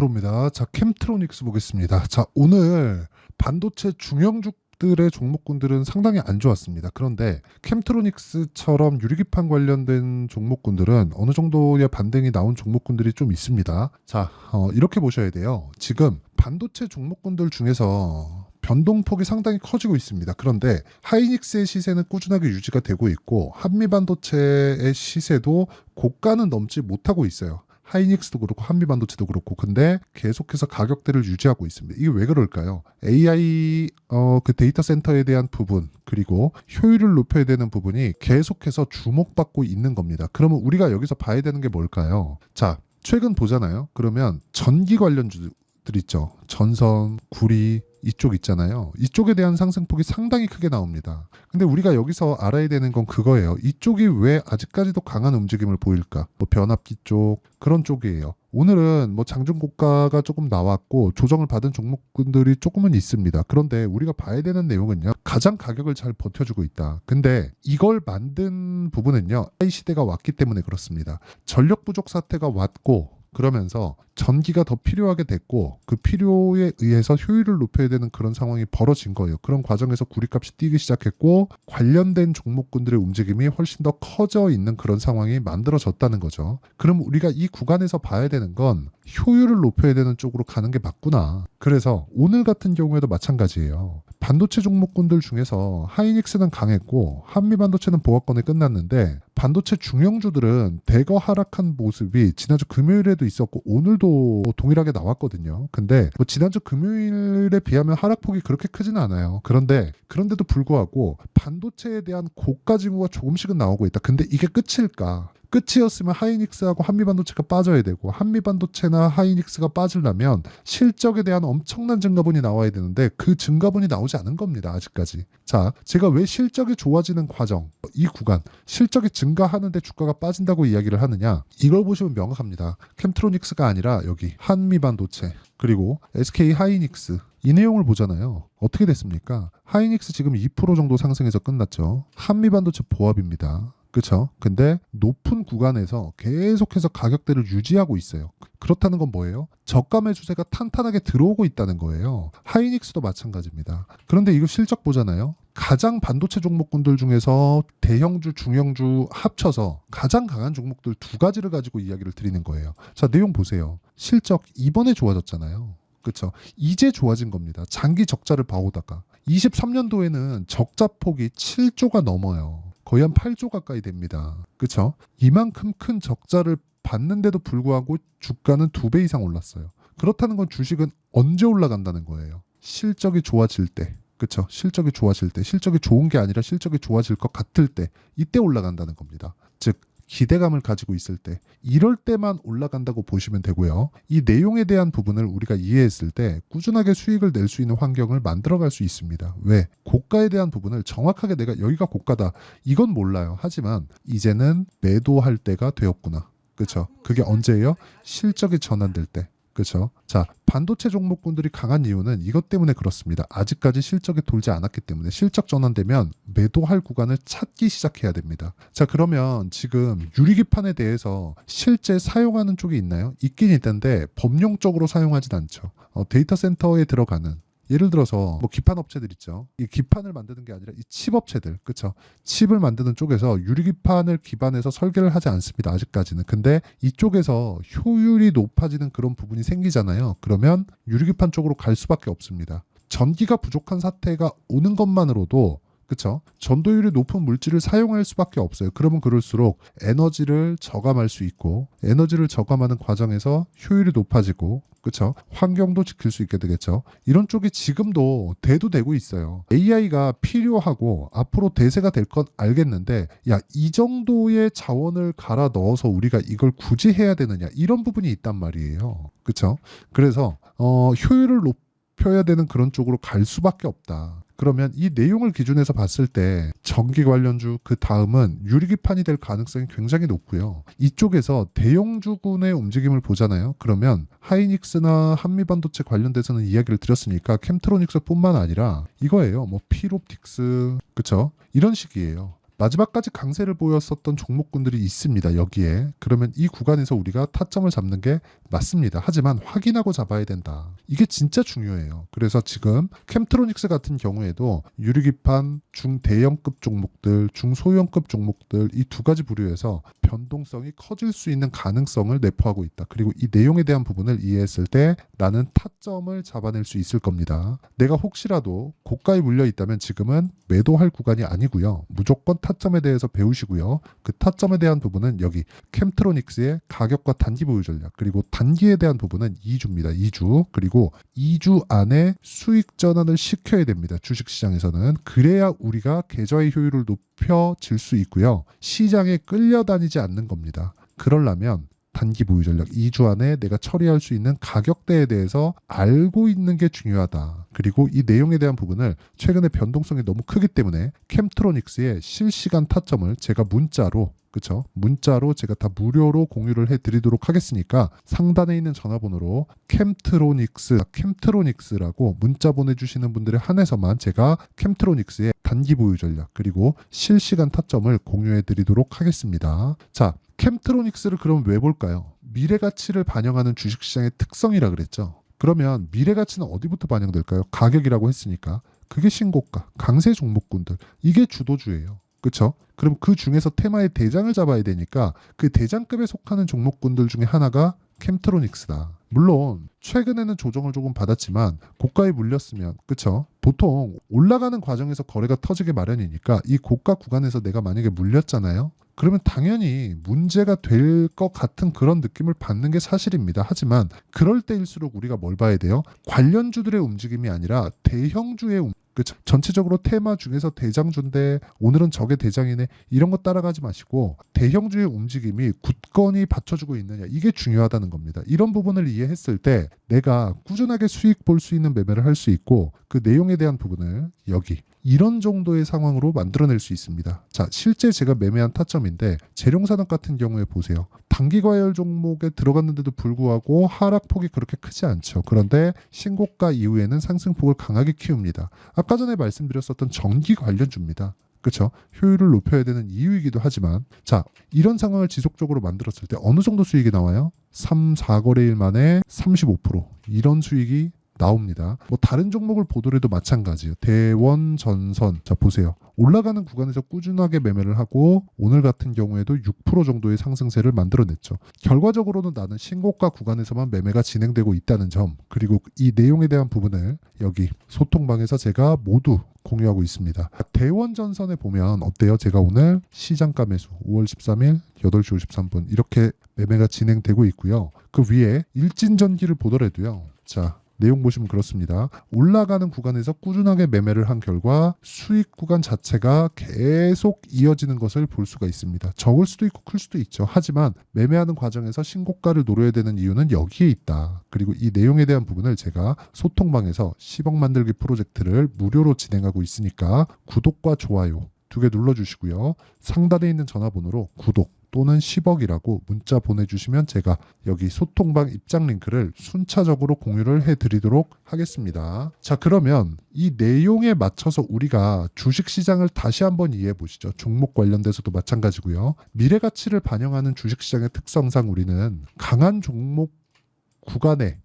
프로입니다. 자, 캠트로닉스 보겠습니다. 자, 오늘 반도체 중형주들의 종목군들은 상당히 안 좋았습니다. 그런데 캠트로닉스처럼 유리기판 관련된 종목군들은 어느 정도의 반등이 나온 종목군들이 좀 있습니다. 자, 이렇게 보셔야 돼요. 지금 반도체 종목군들 중에서 변동폭이 상당히 커지고 있습니다. 그런데 하이닉스의 시세는 꾸준하게 유지가 되고 있고 한미반도체의 시세도 고가는 넘지 못하고 있어요. 하이닉스도 그렇고 한미반도체도 그렇고. 근데 계속해서 가격대를 유지하고 있습니다. 이게 왜 그럴까요? AI 그 데이터 센터에 대한 부분, 그리고 효율을 높여야 되는 부분이 계속해서 주목받고 있는 겁니다. 그러면 우리가 여기서 봐야 되는 게 뭘까요? 자, 최근 보잖아요. 그러면 전기 관련주들 있죠. 전선, 구리 이쪽 있잖아요. 이쪽에 대한 상승폭이 상당히 크게 나옵니다. 근데 우리가 여기서 알아야 되는 건 그거예요. 이쪽이 왜 아직까지도 강한 움직임을 보일까? 뭐 변압기 쪽 그런 쪽이에요. 오늘은 뭐 장중고가가 조금 나왔고 조정을 받은 종목군들이 조금은 있습니다. 그런데 우리가 봐야 되는 내용은요. 가장 가격을 잘 버텨주고 있다. 근데 이걸 만든 부분은요. AI 시대가 왔기 때문에 그렇습니다. 전력 부족 사태가 왔고 그러면서 전기가 더 필요하게 됐고 그 필요에 의해서 효율을 높여야 되는 그런 상황이 벌어진 거예요. 그런 과정에서 구리값이 뛰기 시작했고 관련된 종목군들의 움직임이 훨씬 더 커져 있는 그런 상황이 만들어졌다는 거죠. 그럼 우리가 이 구간에서 봐야 되는 건 효율을 높여야 되는 쪽으로 가는 게 맞구나. 그래서 오늘 같은 경우에도 마찬가지예요. 반도체 종목군들 중에서 하이닉스는 강했고 한미반도체는 보합권에 끝났는데 반도체 중형주들은 대거 하락한 모습이 지난주 금요일에도 있었고 오늘도 동일하게 나왔거든요. 근데 뭐 지난주 금요일에 비하면 하락폭이 그렇게 크지는 않아요. 그런데도 불구하고 반도체에 대한 고가 징후가 조금씩은 나오고 있다. 근데 이게 끝일까? 끝이었으면 하이닉스하고 한미반도체가 빠져야 되고 한미반도체나 하이닉스가 빠지려면 실적에 대한 엄청난 증가분이 나와야 되는데 그 증가분이 나오지 않은 겁니다. 아직까지. 자, 제가 왜 실적이 좋아지는 과정, 이 구간, 실적이 증가하는데 주가가 빠진다고 이야기를 하느냐? 이걸 보시면 명확합니다. 캠트로닉스가 아니라 여기 한미반도체 그리고 SK 하이닉스 이 내용을 보잖아요. 어떻게 됐습니까? 하이닉스 지금 2% 정도 상승해서 끝났죠. 한미반도체 보합입니다. 그렇죠? 근데 높은 구간에서 계속해서 가격대를 유지하고 있어요. 그렇다는 건 뭐예요? 저가 매수세가 탄탄하게 들어오고 있다는 거예요. 하이닉스도 마찬가지입니다. 그런데 이거 실적 보잖아요. 가장 반도체 종목군들 중에서 대형주, 중형주 합쳐서 가장 강한 종목들 두 가지를 가지고 이야기를 드리는 거예요. 자, 내용 보세요. 실적 이번에 좋아졌잖아요. 그렇죠? 이제 좋아진 겁니다. 장기 적자를 봐오다가 23년도에는 적자 폭이 7조가 넘어요. 거의 한 8조 가까이 됩니다. 그렇죠? 이만큼 큰 적자를 받는데도 불구하고 주가는 2배 이상 올랐어요. 그렇다는 건 주식은 언제 올라간다는 거예요. 실적이 좋아질 때. 그렇죠? 실적이 좋아질 때. 실적이 좋은 게 아니라 실적이 좋아질 것 같을 때. 이때 올라간다는 겁니다. 즉 기대감을 가지고 있을 때 이럴 때만 올라간다고 보시면 되고요. 이 내용에 대한 부분을 우리가 이해했을 때 꾸준하게 수익을 낼 수 있는 환경을 만들어갈 수 있습니다. 왜? 고가에 대한 부분을 정확하게 내가 여기가 고가다 이건 몰라요. 하지만 이제는 매도할 때가 되었구나. 그렇죠? 그게 언제예요? 실적이 전환될 때. 그렇죠? 자, 반도체 종목군들이 강한 이유는 이것 때문에 그렇습니다. 아직까지 실적이 돌지 않았기 때문에 실적 전환되면 매도할 구간을 찾기 시작해야 됩니다. 자, 그러면 지금 유리기판에 대해서 실제 사용하는 쪽이 있나요? 있긴 있는데 법용적으로 사용하진 않죠. 데이터 센터에 들어가는 예를 들어서 뭐 기판 업체들 있죠. 이 기판을 만드는 게 아니라 이 칩 업체들, 그렇죠? 칩을 만드는 쪽에서 유리기판을 기반해서 설계를 하지 않습니다. 아직까지는. 근데 이쪽에서 효율이 높아지는 그런 부분이 생기잖아요. 그러면 유리기판 쪽으로 갈 수밖에 없습니다. 전기가 부족한 사태가 오는 것만으로도 그렇죠? 전도율이 높은 물질을 사용할 수밖에 없어요. 그러면 그럴수록 에너지를 저감할 수 있고 에너지를 저감하는 과정에서 효율이 높아지고 그렇죠? 환경도 지킬 수 있게 되겠죠. 이런 쪽이 지금도 대두되고 있어요. AI가 필요하고 앞으로 대세가 될 건 알겠는데 야, 이 정도의 자원을 갈아 넣어서 우리가 이걸 굳이 해야 되느냐 이런 부분이 있단 말이에요. 그렇죠? 그래서 효율을 높여야 되는 그런 쪽으로 갈 수밖에 없다. 그러면 이 내용을 기준해서 봤을 때 전기 관련주 그 다음은 유리기판이 될 가능성이 굉장히 높고요. 이쪽에서 대형주군의 움직임을 보잖아요. 그러면 하이닉스나 한미반도체 관련돼서는 이야기를 드렸으니까 캠트로닉스뿐만 아니라 이거예요. 뭐 필옵틱스 그쵸? 이런 식이에요. 마지막까지 강세를 보였었던 종목군들이 있습니다. 여기에. 그러면 이 구간에서 우리가 타점을 잡는 게 맞습니다. 하지만 확인하고 잡아야 된다. 이게 진짜 중요해요. 그래서 지금 캠트로닉스 같은 경우에도 유리기판 중대형급 종목들, 중소형급 종목들 이 두 가지 부류에서 변동성이 커질 수 있는 가능성을 내포하고 있다. 그리고 이 내용에 대한 부분을 이해했을 때 나는 타점을 잡아낼 수 있을 겁니다. 내가 혹시라도 고가에 물려 있다면 지금은 매도할 구간이 아니고요. 무조건 타점에 대해서 배우시고요. 그 타점에 대한 부분은 여기 캠트로닉스의 가격과 단기 보유 전략, 그리고 단기에 대한 부분은 2주입니다. 2주. 그리고 2주 안에 수익 전환을 시켜야 됩니다. 주식시장에서는. 그래야 우리가 계좌의 효율을 높여질 수 있고요. 시장에 끌려다니지 않는 겁니다. 그러려면 단기 보유 전략 2주 안에 내가 처리할 수 있는 가격대에 대해서 알고 있는 게 중요하다. 그리고 이 내용에 대한 부분을 최근에 변동성이 너무 크기 때문에 캠트로닉스의 실시간 타점을 제가 문자로, 그쵸? 문자로 제가 다 무료로 공유를 해드리도록 하겠으니까 상단에 있는 전화번호로 캠트로닉스라고 문자 보내주시는 분들에 한해서만 제가 캠트로닉스의 단기 보유 전략 그리고 실시간 타점을 공유해드리도록 하겠습니다. 자, 캠트로닉스를 그럼 왜 볼까요? 미래 가치를 반영하는 주식시장의 특성이라 그랬죠. 그러면 미래 가치는 어디부터 반영될까요? 가격이라고 했으니까. 그게 신고가, 강세 종목군들. 이게 주도주예요. 그렇죠? 그럼 그 중에서 테마의 대장을 잡아야 되니까 그 대장급에 속하는 종목군들 중에 하나가 캠트로닉스다. 물론 최근에는 조정을 조금 받았지만 고가에 물렸으면, 그쵸? 보통 올라가는 과정에서 거래가 터지게 마련이니까 이 고가 구간에서 내가 만약에 물렸잖아요. 그러면 당연히 문제가 될 것 같은 그런 느낌을 받는 게 사실입니다. 하지만 그럴 때일수록 우리가 뭘 봐야 돼요? 관련주들의 움직임이 아니라 대형주의 그쵸? 전체적으로 테마 중에서 대장주인데 오늘은 저게 대장이네, 이런 거 따라가지 마시고 대형주의 움직임이 굳건히 받쳐주고 있느냐, 이게 중요하다는 겁니다. 이런 부분을 이해했을 때 내가 꾸준하게 수익 볼 수 있는 매매를 할 수 있고 그 내용에 대한 부분을 여기 이런 정도의 상황으로 만들어낼 수 있습니다. 자, 실제 제가 매매한 타점인데 재룡산업 같은 경우에 보세요. 단기 과열 종목에 들어갔는데도 불구하고 하락폭이 그렇게 크지 않죠. 그런데 신고가 이후에는 상승폭을 강하게 키웁니다. 아까 전에 말씀드렸었던 전기 관련주입니다. 그렇죠? 효율을 높여야 되는 이유이기도 하지만, 자, 이런 상황을 지속적으로 만들었을 때 어느 정도 수익이 나와요? 3, 4거래일 만에 35% 이런 수익이 나옵니다. 뭐 다른 종목을 보더라도 마찬가지예요. 대원, 전선. 자, 보세요. 올라가는 구간에서 꾸준하게 매매를 하고 오늘 같은 경우에도 6% 정도의 상승세를 만들어냈죠. 결과적으로는 나는 신고가 구간에서만 매매가 진행되고 있다는 점, 그리고 이 내용에 대한 부분을 여기 소통방에서 제가 모두 공유하고 있습니다. 대원전선에 보면 어때요? 제가 오늘 시장가 매수 5월 13일 8시 53분 이렇게 매매가 진행되고 있고요. 그 위에 일진전기를 보더라도요. 자, 내용 보시면 그렇습니다. 올라가는 구간에서 꾸준하게 매매를 한 결과 수익 구간 자체가 계속 이어지는 것을 볼 수가 있습니다. 적을 수도 있고 클 수도 있죠. 하지만 매매하는 과정에서 신고가를 노려야 되는 이유는 여기에 있다. 그리고 이 내용에 대한 부분을 제가 소통방에서 10억 만들기 프로젝트를 무료로 진행하고 있으니까 구독과 좋아요 2개 눌러주시고요. 상단에 있는 전화번호로 구독 또는 10억이라고 문자 보내주시면 제가 여기 소통방 입장 링크를 순차적으로 공유를 해드리도록 하겠습니다. 자, 그러면 이 내용에 맞춰서 우리가 주식시장을 다시 한번 이해해 보시죠. 종목 관련돼서도 마찬가지고요. 미래가치를 반영하는 주식시장의 특성상 우리는 강한 종목 구간에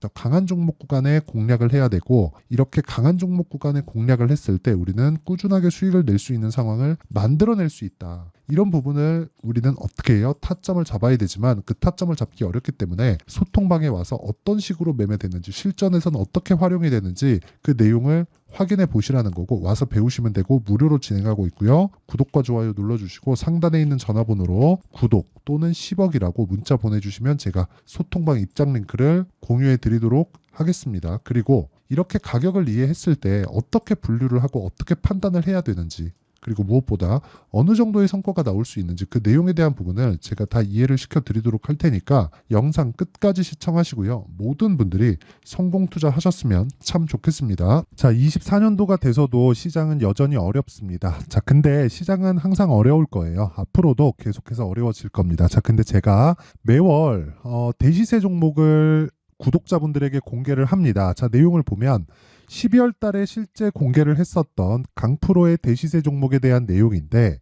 공략을 해야 되고, 이렇게 강한 종목 구간에 공략을 했을 때 우리는 꾸준하게 수익을 낼 수 있는 상황을 만들어낼 수 있다. 이런 부분을 우리는 어떻게 해요? 타점을 잡아야 되지만 그 타점을 잡기 어렵기 때문에 소통방에 와서 어떤 식으로 매매되는지, 실전에서는 어떻게 활용이 되는지 그 내용을 확인해 보시라는 거고, 와서 배우시면 되고 무료로 진행하고 있고요. 구독과 좋아요 눌러주시고 상단에 있는 전화번호로 구독 또는 10억이라고 문자 보내주시면 제가 소통방 입장 링크를 공유해 드리도록 하겠습니다. 그리고 이렇게 가격을 이해했을 때 어떻게 분류를 하고 어떻게 판단을 해야 되는지, 그리고 무엇보다 어느 정도의 성과가 나올 수 있는지 그 내용에 대한 부분을 제가 다 이해를 시켜드리도록 할 테니까 영상 끝까지 시청하시고요. 모든 분들이 성공 투자하셨으면 참 좋겠습니다. 자, 24년도가 돼서도 시장은 여전히 어렵습니다. 자, 근데 시장은 항상 어려울 거예요. 앞으로도 계속해서 어려워질 겁니다. 자, 근데 제가 매월 대시세 종목을 구독자분들에게 공개를 합니다. 자, 내용을 보면 12월 달에 실제 공개를 했었던 강프로의 대시세 종목에 대한 내용인데,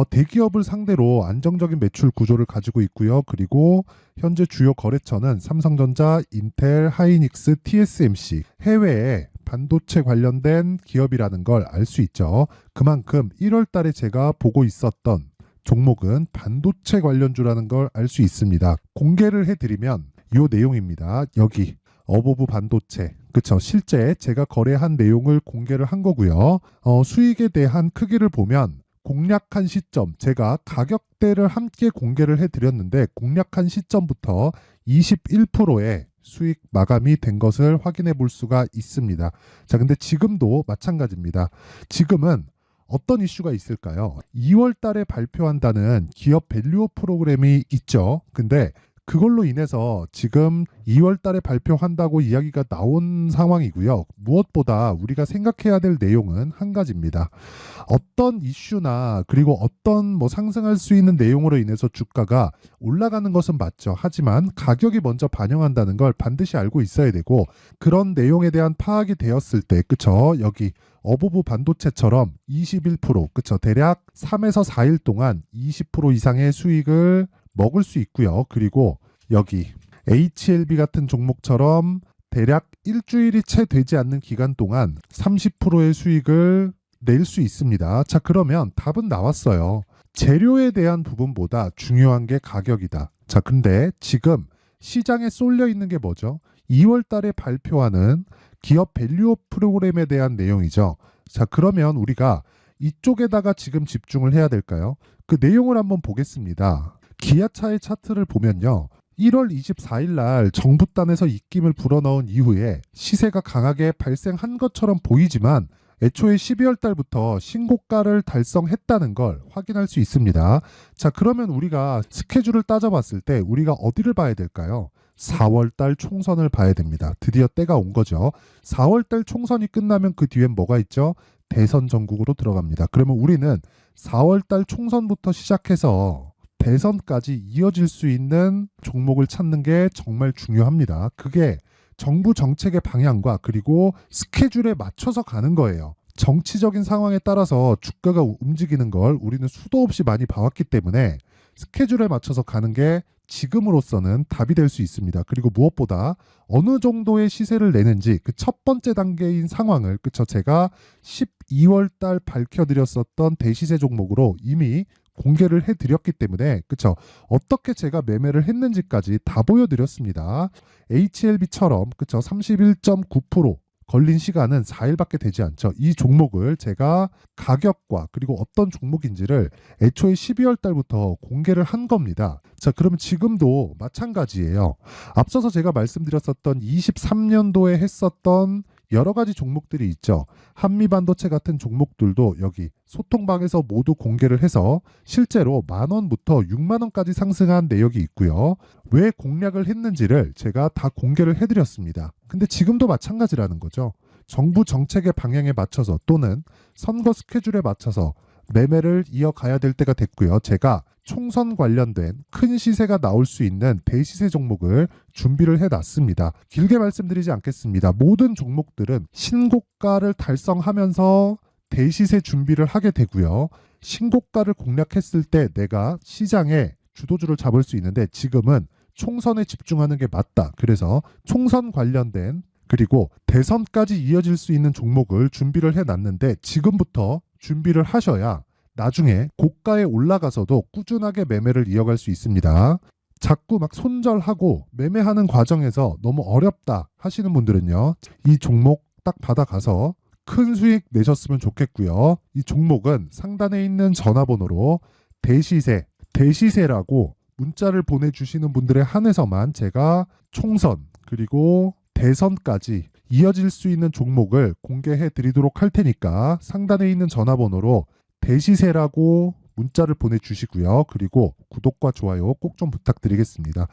대기업을 상대로 안정적인 매출 구조를 가지고 있고요. 그리고 현재 주요 거래처는 삼성전자, 인텔, 하이닉스, TSMC, 해외에 반도체 관련된 기업이라는 걸 알 수 있죠. 그만큼 1월 달에 제가 보고 있었던 종목은 반도체 관련주라는 걸 알 수 있습니다. 공개를 해드리면 이 내용입니다. 여기 어보브 반도체, 그쵸? 실제 제가 거래한 내용을 공개를 한 거고요. 수익에 대한 크기를 보면 공략한 시점, 제가 가격대를 함께 공개를 해드렸는데 공략한 시점부터 21%의 수익 마감이 된 것을 확인해 볼 수가 있습니다. 자, 근데 지금도 마찬가지입니다. 지금은 어떤 이슈가 있을까요? 2월 달에 발표한다는 기업 밸류업 프로그램이 있죠. 근데 그걸로 인해서 지금 2월 달에 발표한다고 이야기가 나온 상황이고요. 무엇보다 우리가 생각해야 될 내용은 한 가지입니다. 어떤 이슈나 그리고 어떤 상승할 수 있는 내용으로 인해서 주가가 올라가는 것은 맞죠. 하지만 가격이 먼저 반영한다는 걸 반드시 알고 있어야 되고, 그런 내용에 대한 파악이 되었을 때, 그쵸? 여기 어보브 반도체처럼 21%, 그쵸? 대략 3에서 4일 동안 20% 이상의 수익을 먹을 수 있고요. 그리고 여기 HLB 같은 종목처럼 대략 일주일이 채 되지 않는 기간 동안 30%의 수익을 낼 수 있습니다. 자, 그러면 답은 나왔어요. 재료에 대한 부분보다 중요한 게 가격이다. 자, 근데 지금 시장에 쏠려 있는 게 뭐죠? 2월 달에 발표하는 기업 밸류업 프로그램에 대한 내용이죠. 자, 그러면 우리가 이쪽에다가 지금 집중을 해야 될까요? 그 내용을 한번 보겠습니다. 기아차의 차트를 보면요. 1월 24일 날 정부단에서 입김을 불어넣은 이후에 시세가 강하게 발생한 것처럼 보이지만 애초에 12월 달부터 신고가를 달성했다는 걸 확인할 수 있습니다. 자, 그러면 우리가 스케줄을 따져봤을 때 우리가 어디를 봐야 될까요? 4월 달 총선을 봐야 됩니다. 드디어 때가 온 거죠. 4월 달 총선이 끝나면 그 뒤엔 뭐가 있죠? 대선 전국으로 들어갑니다. 그러면 우리는 4월 달 총선부터 시작해서 대선까지 이어질 수 있는 종목을 찾는 게 정말 중요합니다. 그게 정부 정책의 방향과 그리고 스케줄에 맞춰서 가는 거예요. 정치적인 상황에 따라서 주가가 움직이는 걸 우리는 수도 없이 많이 봐왔기 때문에 스케줄에 맞춰서 가는 게 지금으로서는 답이 될 수 있습니다. 그리고 무엇보다 어느 정도의 시세를 내는지 그 첫 번째 단계인 상황을, 그쵸? 제가 12월 달 밝혀드렸었던 대시세 종목으로 이미 공개를 해드렸기 때문에, 그쵸? 어떻게 제가 매매를 했는지까지 다 보여드렸습니다. HLB처럼, 그쵸? 31.9% 걸린 시간은 4일밖에 되지 않죠. 이 종목을 제가 가격과 그리고 어떤 종목인지를 애초에 12월 달부터 공개를 한 겁니다. 자, 그러면 지금도 마찬가지예요. 앞서서 제가 말씀드렸었던 23년도에 했었던 여러 가지 종목들이 있죠. 한미반도체 같은 종목들도 여기 소통방에서 모두 공개를 해서 실제로 10,000원부터 60,000원까지 상승한 내역이 있고요. 왜 공략을 했는지를 제가 다 공개를 해드렸습니다. 근데 지금도 마찬가지라는 거죠. 정부 정책의 방향에 맞춰서 또는 선거 스케줄에 맞춰서 매매를 이어가야 될 때가 됐고요. 제가 총선 관련된 큰 시세가 나올 수 있는 대시세 종목을 준비를 해놨습니다. 길게 말씀드리지 않겠습니다. 모든 종목들은 신고가를 달성하면서 대시세 준비를 하게 되고요. 신고가를 공략했을 때 내가 시장에 주도주를 잡을 수 있는데 지금은 총선에 집중하는 게 맞다. 그래서 총선 관련된 그리고 대선까지 이어질 수 있는 종목을 준비를 해놨는데 지금부터 준비를 하셔야 나중에 고가에 올라가서도 꾸준하게 매매를 이어갈 수 있습니다. 자꾸 막 손절하고 매매하는 과정에서 너무 어렵다 하시는 분들은요. 이 종목 딱 받아가서 큰 수익 내셨으면 좋겠고요. 이 종목은 상단에 있는 전화번호로 대시세라고 문자를 보내주시는 분들에 한해서만 제가 총선 그리고 대선까지 이어질 수 있는 종목을 공개해 드리도록 할 테니까 상단에 있는 전화번호로 대시세라고 문자를 보내주시고요. 그리고 구독과 좋아요 꼭 좀 부탁드리겠습니다.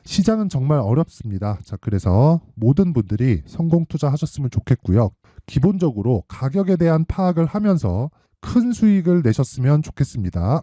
시장은 정말 어렵습니다. 자, 그래서 모든 분들이 성공 투자하셨으면 좋겠고요. 기본적으로 가격에 대한 파악을 하면서 큰 수익을 내셨으면 좋겠습니다.